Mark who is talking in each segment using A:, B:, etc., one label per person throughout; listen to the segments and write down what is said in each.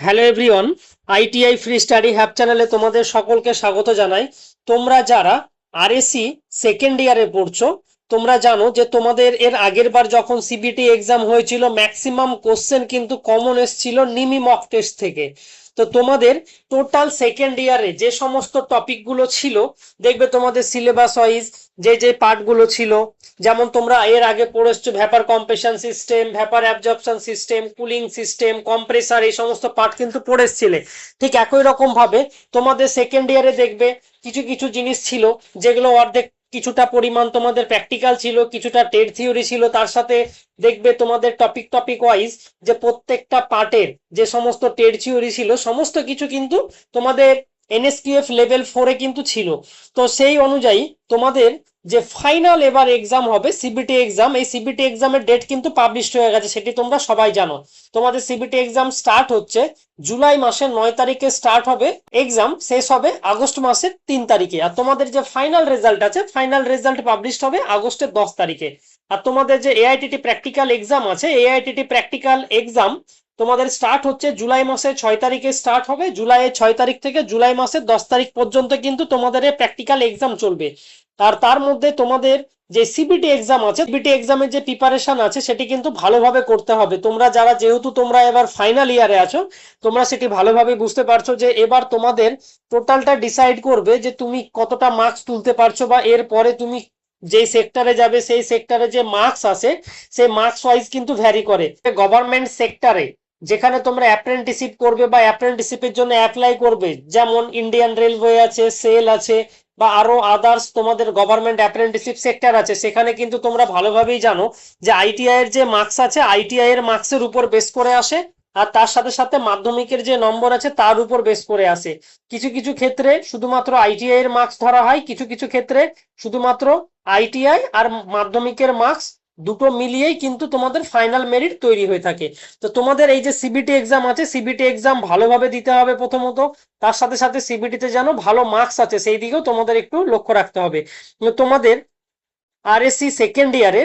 A: Hello everyone, ITI free study have চ্যানেলে তোমাদের সকলকে স্বাগত জানাই। তোমরা যারা আরএসসি সেকেন্ড ইয়ারে পড়ছো, তোমরা জানো যে তোমাদের এর আগের বার যখন সিবিটি এক্সাম হয়েছিল ম্যাক্সিমাম কোশ্চেন কিন্তু কমন এসেছিল নিমি মক টেস্ট থেকে। তো তোমাদের টোটাল সেকেন্ড ইয়ারে যে সমস্ত টপিকগুলো ছিল, দেখবে তোমাদের সিলেবাস ওয়াইজ যে পার্টগুলো ছিল, যেমন তোমরা এর আগে পড়েছো vapour compression system, vapour absorption system, cooling system, compressor, এই সমস্ত পার্ট কিন্তু পড়েছিলে। ঠিক একই রকম ভাবে তোমাদের সেকেন্ড ইয়ারে দেখবে কিছু কিছু জিনিস ছিল যেগুলো অর্ধেক কিছুটা পরিমাণ তোমাদের প্র্যাকটিক্যাল ছিল, কিছুটা টেড থিওরি ছিল, তার সাথে দেখবে তোমাদের টপিক ওয়াইজ যে প্রত্যেকটা পার্টের যে সমস্ত টেড থিওরি ছিল সমস্ত কিছু কিন্তু তোমাদের এনএসকিউএফ লেভেল 4-এ কিন্তু ছিল। তো সেই অনুযায়ী তোমাদের যে ফাইনাল এবার এক্সাম হবে সিবিটি এক্সাম, এই সিবিটি এক্সামের ডেট কিন্তু পাবলিশ হয়ে গেছে, সেটি তোমরা সবাই জানো। তোমাদের সিবিটি এক্সাম স্টার্ট হচ্ছে জুলাই মাসের 9 তারিখে স্টার্ট হবে, এক্সাম শেষ হবে আগস্ট মাসের 3 তারিখে। আর তোমাদের যে ফাইনাল রেজাল্ট আছে, ফাইনাল রেজাল্ট পাবলিশ হবে আগস্টের 10 তারিখে। আর তোমাদের যে এআইটিটি প্র্যাকটিক্যাল এক্সাম আছে, এআইটিটি প্র্যাকটিক্যাল এক্সাম তোমাদের স্টার্ট হচ্ছে জুলাই মাসের 6 তারিখে স্টার্ট হবে। জুলাইয়ের 6 তারিখ থেকে জুলাই মাসের 10 তারিখ পর্যন্ত কিন্তু তোমাদের এই প্র্যাকটিক্যাল এক্সাম চলবে। আর তার মধ্যে তোমাদের যে সিবিটি এক্সাম আছে, সিবিটি এক্সামের যে প্রিপারেশন আছে সেটি কিন্তু ভালোভাবে করতে হবে। তোমরা যারা, যেহেতু তোমরা এবার ফাইনাল ইয়ারে আছো, তোমরা সেটি ভালোভাবে বুঝতে পারছো যে এবার তোমাদের টোটালটা ডিসাইড করবে যে তুমি কতটা মার্কস তুলতে পারছো, বা এর পরে তুমি যে সেক্টরে যাবে সেই সেক্টরে যে মার্কস আছে সেই মার্কস ওয়াইজ কিন্তু ভ্যারি করে। গভর্নমেন্ট সেক্টরে যেখানে তোমরা অ্যাপ্রেন্টিসশিপ করবে বা অ্যাপ্রেন্টিসশিপের জন্য অ্যাপ্লাই করবে, যেমন ইন্ডিয়ান রেলওয়ে আছে, সেল আছে, বা আরো আদার্স তোমাদের গভর্নমেন্ট অ্যাপ্রেন্টিসশিপ সেক্টর আছে, সেখানে কিন্তু তোমরা ভালোভাবেই জানো যে আইটিআই এর যে মার্কস আছে আইটিআই এর মার্কসের উপর বেস করে আসে, আর তার সাথে সাথে মাধ্যমিকের যে নম্বর আছে তার উপর বেস করে আসে। কিছু কিছু ক্ষেত্রে শুধুমাত্র আইটিআই এর মার্কস ধরা হয়, কিছু কিছু ক্ষেত্রে শুধুমাত্র আইটিআই আর মাধ্যমিকের মার্কস দুটো মিলিয়েই কিন্তু তোমাদের ফাইনাল মেরিট তৈরি হয়ে থাকে। তো তোমাদের এই যে সিবিটি এক্সাম আছে, সিবিটি এক্সাম ভালোভাবে দিতে হবে প্রথমত, তার সাথে সাথে সিবিটিতে যেন ভালো মার্কস আছে সেই দিকেও তোমাদের একটু লক্ষ্য রাখতে হবে। তোমাদের আরএসসি সেকেন্ড ইয়ারে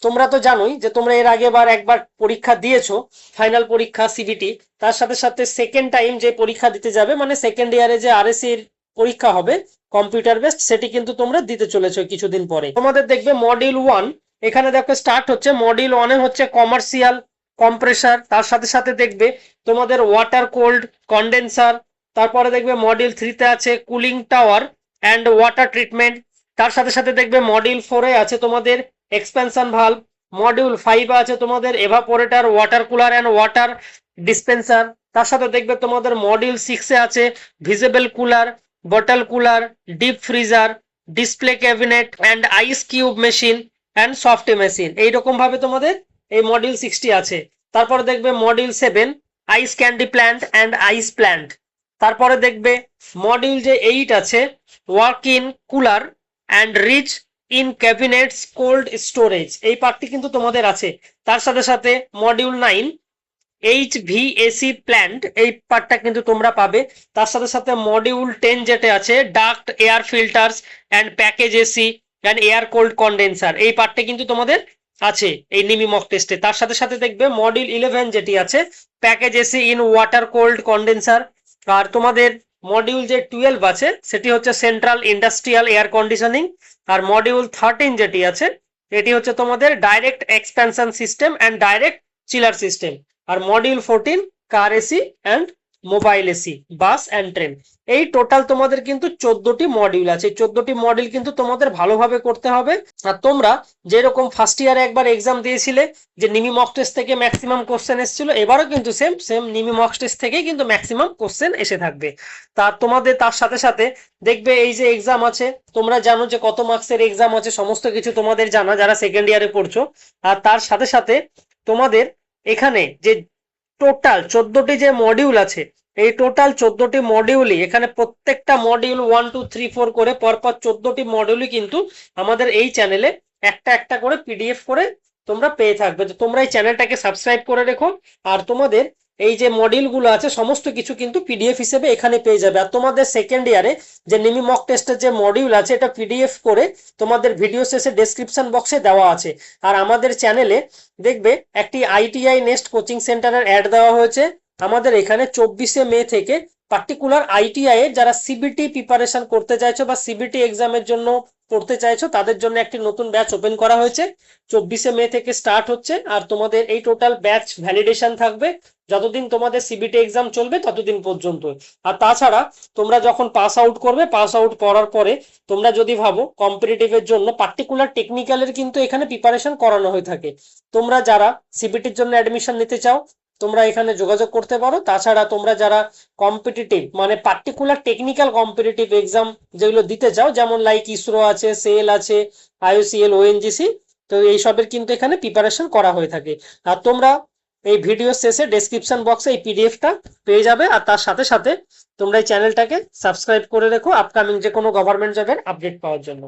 A: তোমরা তো জানোই যে তোমরা এর আগে একবার পরীক্ষা দিয়েছো, ফাইনাল পরীক্ষা সিবিটি, তার সাথে সাথে সেকেন্ড টাইম যে পরীক্ষা দিতে যাবে, মানে সেকেন্ড ইয়ারে যে আরএসসি পরীক্ষা হবে কম্পিউটার বেসড, সেটি কিন্তু তোমরা দিতে চলেছো কিছুদিন পরে। তোমাদের দেখবে মডিউল 1 এখানে দেখো স্টার্ট হচ্ছে। মডিউল 1-এ হচ্ছে কমার্শিয়াল কম্প্রেসার, তার সাথে সাথে দেখবে তোমাদের ওয়াটার কোল্ড কন্ডেন্সার, তারপরে দেখবে মডিউল 3-তে আছে cooling tower and water treatment, তার সাথে সাথে দেখবে মডিউল 4-এ আছে তোমাদের এক্সপেনশন ভালভ, মডিউল 5-এ আছে তোমাদের evaporator, water cooler and water dispenser, তার সাথে দেখবে তোমাদের মডিউল 6-এ আছে visible cooler, bottle cooler, deep freezer, display cabinet and ice cube machine and soft machine. এইরকম ভাবে তোমাদের এই মডিউল 60 আছে। তারপরে দেখবে module 7 ice candy plant and ice plant. তারপরে দেখবে মডিউল যে 8 আছে work in cooler and reach in cabinets cold storage, এই পার্টটি কিন্তু তোমাদের আছে। তার সাথে সাথে মডিউল 9 এইচভিএসি প্ল্যান্ট, এই পার্টটা কিন্তু তোমরা পাবে। তার সাথে সাথে মডিউল 10 যেটা আছে duct air filters and package AC and air cold condenser, এই পার্টটা কিন্তু তোমাদের আছে এই নিমি মক টেস্টে। তার সাথে সাথে দেখবে মডিউল 11 যেটি আছে package AC in water cold condenser. আর তোমাদের মডিউল যে 12 আছে সেটি হচ্ছে সেন্ট্রাল ইন্ডাস্ট্রিয়াল এয়ার কন্ডিশনিং। আর মডিউল 13 যেটি আছে এটি হচ্ছে তোমাদের direct expansion system and direct chiller system. আর module 14 car AC and mobile AC, bus and train. এই টোটাল তোমাদের কিন্তু 14টি মডিউল আছে। 14টি মডিউল কিন্তু তোমাদের ভালোভাবে করতে হবে। আর তোমরা যেরকম ফার্স্ট ইয়ারে একবার এক্সাম দিয়েছিলে যে নিমি মক টেস্ট থেকে ম্যাক্সিমাম কোশ্চেন এসেছিল, এবারও কিন্তু সেম নিমি মক টেস্ট থেকেই কিন্তু ম্যাক্সিমাম কোশ্চেন এসে থাকবে। তোমাদের তার সাথে সাথে দেখবে এই যে এক্সাম আছে, তোমরা জানো যে কত মার্কসের এক্সাম আছে, সমস্ত কিছু তোমাদের জানা যারা সেকেন্ড ইয়ারে পড়ছো। আর তার সাথে সাথে তোমাদের এখানে যে টোটাল 14টি যে মডিউল আছে, এই টোটাল 14টি মডিউলই এখানে প্রত্যেকটা মডিউল 1 2 3 4 করে পরপর 14টি মডিউলই কিন্তু আমাদের এই চ্যানেলে একটা একটা করে পিডিএফ করে তোমরা পেয়ে থাকবে। তো তোমরা এই চ্যানেলটাকে সাবস্ক্রাইব করে রেখো। আর তোমাদের এই যে মডিউলগুলো আছে সমস্ত কিছু কিন্তু পিডিএফ হিসেবে এখানে পেয়ে যাবে। আর তোমাদের সেকেন্ড ইয়ারে যে নিমি মক টেস্টের যে মডিউল আছে এটা পিডিএফ করে তোমাদের ভিডিও শেষে ডেসক্রিপশন বক্সে দেওয়া আছে। আর আমাদের চ্যানেলে দেখবে একটি আইটিআই নেক্সট কোচিং সেন্টারের অ্যাড দেওয়া হয়েছে, আমাদের এখানে 24শে মে থেকে পার্টিকুলার আইটিআই এর যারা সিবিটি প্রিপারেশন করতে চাইছো বা সিবিটি এক্সামের জন্য পড়তে চাইছো তাদের জন্য একটি নতুন ব্যাচ ওপেন করা হয়েছে। 24শে মে থেকে স্টার্ট হচ্ছে, আর তোমাদের এই টোটাল ব্যাচ ভ্যালিডেশন থাকবে যতদিন তোমাদের সিবিটি এক্সাম চলবে ততদিন পর্যন্ত। আর তাছাড়া তোমরা যখন পাস আউট করবে, পাস আউট করার পরে তোমরা যদি ভাবো কম্পিটিটিভের জন্য পার্টিকুলার টেকনিক্যালের কিন্তু এখানে প্রিপারেশন করানো হয়ে থাকে। তোমরা যারা সিবিটির জন্য অ্যাডমিশন নিতে চাও তোমরা এখানে যোগাযোগ করতে পারো। তাছাড়া তোমরা যারা কম্পিটিটিভ মানে পার্টিকুলার টেকনিক্যাল কম্পিটিটিভ এক্সাম যেগুলো দিতে চাও, যেমন লাইক ইসরো আছে, সেল আছে, আইওসিএল, ওএনজিসি, তো এইসবের কিন্তু এখানে প্রিপারেশন করা হয়ে থাকে। আর তোমরা এই ভিডিও শেষে ডেসক্রিপশন বক্সে এই পিডিএফটা পেয়ে যাবে। আর তার সাথে সাথে তোমরা এই চ্যানেলটাকে সাবস্ক্রাইব করে রেখো আপকামিং যে কোনো গভর্নমেন্ট জবের আপডেট পাওয়ার জন্য।